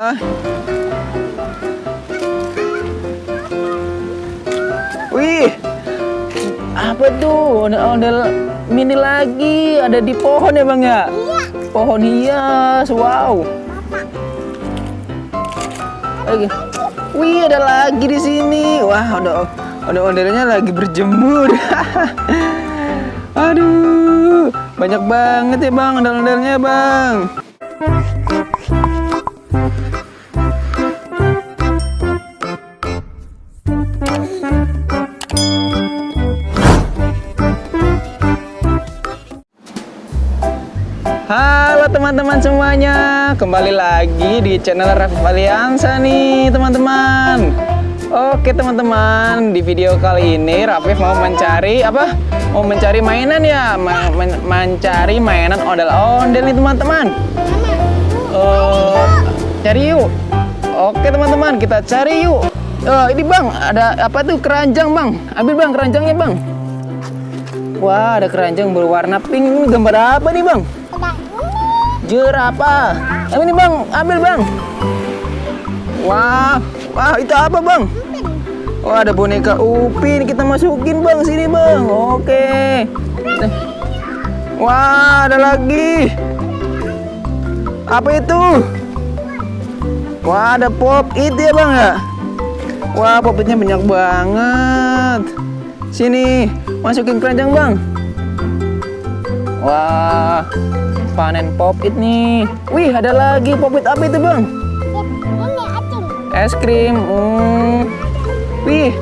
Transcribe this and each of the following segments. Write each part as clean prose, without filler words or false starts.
Wih, apa tuh? Ondel mini lagi, ada di pohon ya bang ya? Iya. Pohon hias, wow. Lagi. Wih, ada lagi di sini. Wah, ondelnya lagi berjemur. Aduh, banyak banget ya bang ondel-ondelnya bang. Halo teman-teman semuanya, kembali lagi di channel Raffi Valiansa nih teman-teman. Oke teman-teman, di video kali ini Raffi mau mencari apa? Mau mencari mainan ya, mencari mainan ondel-ondel nih teman-teman. Cari yuk. Oke teman-teman, kita cari yuk. Ini bang, ada apa tuh? Keranjang bang, ambil bang keranjangnya bang. Wah, ada keranjang berwarna pink. Ini gambar apa nih bang? Jerapah. Ini bang, ambil bang. Wah, itu apa bang? Oh, ada boneka Upin. Kita masukin bang sini bang. Oke. Wah, ada lagi. Apa itu? Wah, ada pop it ya bang ya. Wah, pop itnya banyak banget. Sini, masukin keranjang bang. Wah, panen pop it nih. Wih, ada lagi pop it. Apa itu bang? Ini acung. Es krim. Wih,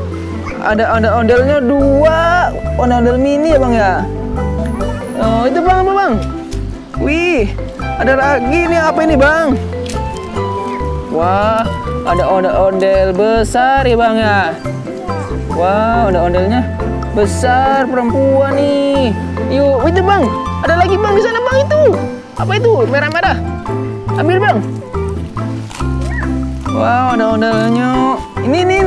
ada ondel-ondelnya 2. Ondel-ondel mini ya bang ya. Oh, itu bang apa bang? Wih, ada lagi nih. Apa ini bang? Wah, ada ondel-ondel besar ya bang ya. Wah, ondel-ondelnya besar perempuan nih. Yuk, itu bang. Ada lagi bang di sana bang itu. Apa itu? Merah-merah. Ambil bang. Wow, ada ondel-ondelnya. Ini.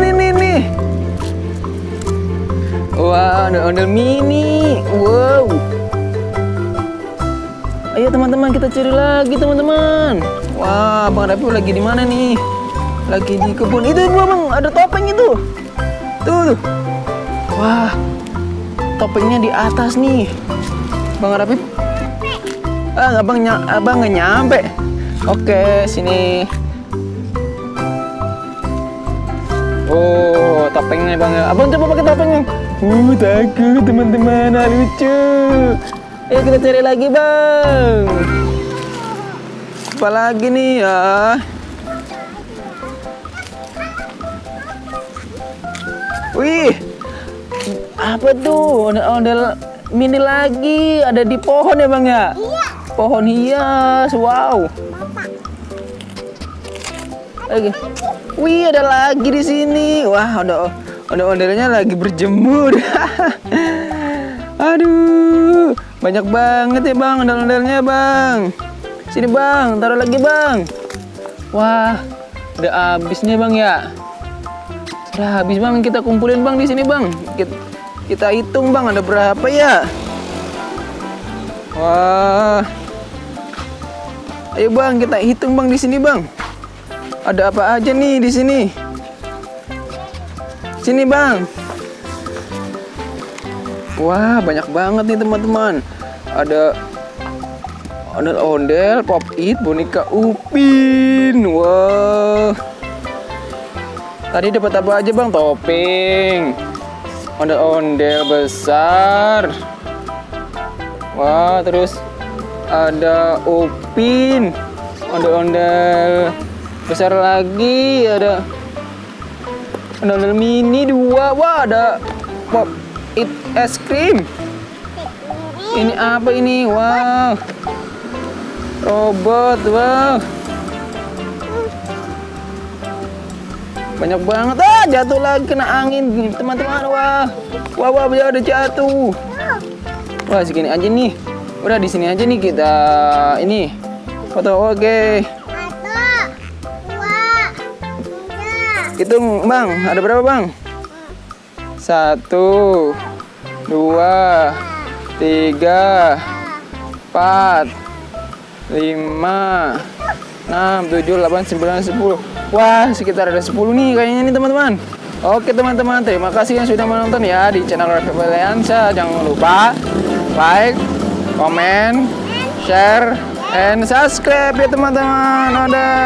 Wah, ada ondel mini. Wow. Ayo teman-teman, kita cari lagi teman-teman. Wah, bang Raffi lagi di mana nih? Lagi di kebun. Itu bang, ada topeng itu. Tuh. Wah, topengnya di atas nih. Bang Raffi. Abang nggak nyampe. Oke, sini. Oh, topengnya bang ya. Abang coba pakai topengnya. Takut teman-teman, lucu. Ayo kita cari lagi bang. Apa lagi nih ya? Wih, apa tuh? Ondel mini lagi, ada di pohon ya bang ya? Iya. Pohon hias, wow. Lagi. Wih, ada lagi di sini. Wah, ondelnya lagi berjemur. Aduh, banyak banget ya bang ondel-ondelnya bang. Sini bang, taruh lagi bang. Wah, udah habis nih bang ya. Udah habis bang, kita kumpulin bang di sini bang. Kita hitung bang, ada berapa ya? Wah, ayo bang, kita hitung bang di sini bang. Ada apa aja nih di sini? Sini bang. Wah, banyak banget nih teman-teman. Ada ondel-ondel, pop it, boneka Upin. Wah. Tadi dapat apa aja bang? Topeng, ondel-ondel besar. Wah, terus ada Upin, ondel-ondel besar lagi, ada ondel-ondel mini 2. Wah, ada pop it es krim. Ini apa ini? Wow, robot. Wow, banyak banget. Jatuh lagi, kena angin teman-teman. Wah, ada jatuh. Wah, segini aja nih. Udah di sini aja nih kita ini foto. Oke. 1, 2, 3. Hitung bang, ada berapa bang? 1, 2, 3, 4, 5, 6, 7, 8, 9, 10. Wah, sekitar ada 10 nih kayaknya nih teman-teman. Oke teman-teman, terima kasih yang sudah menonton ya di channel Raffi Valiansa. Jangan lupa like, comment, share, and subscribe ya teman-teman. Dadah.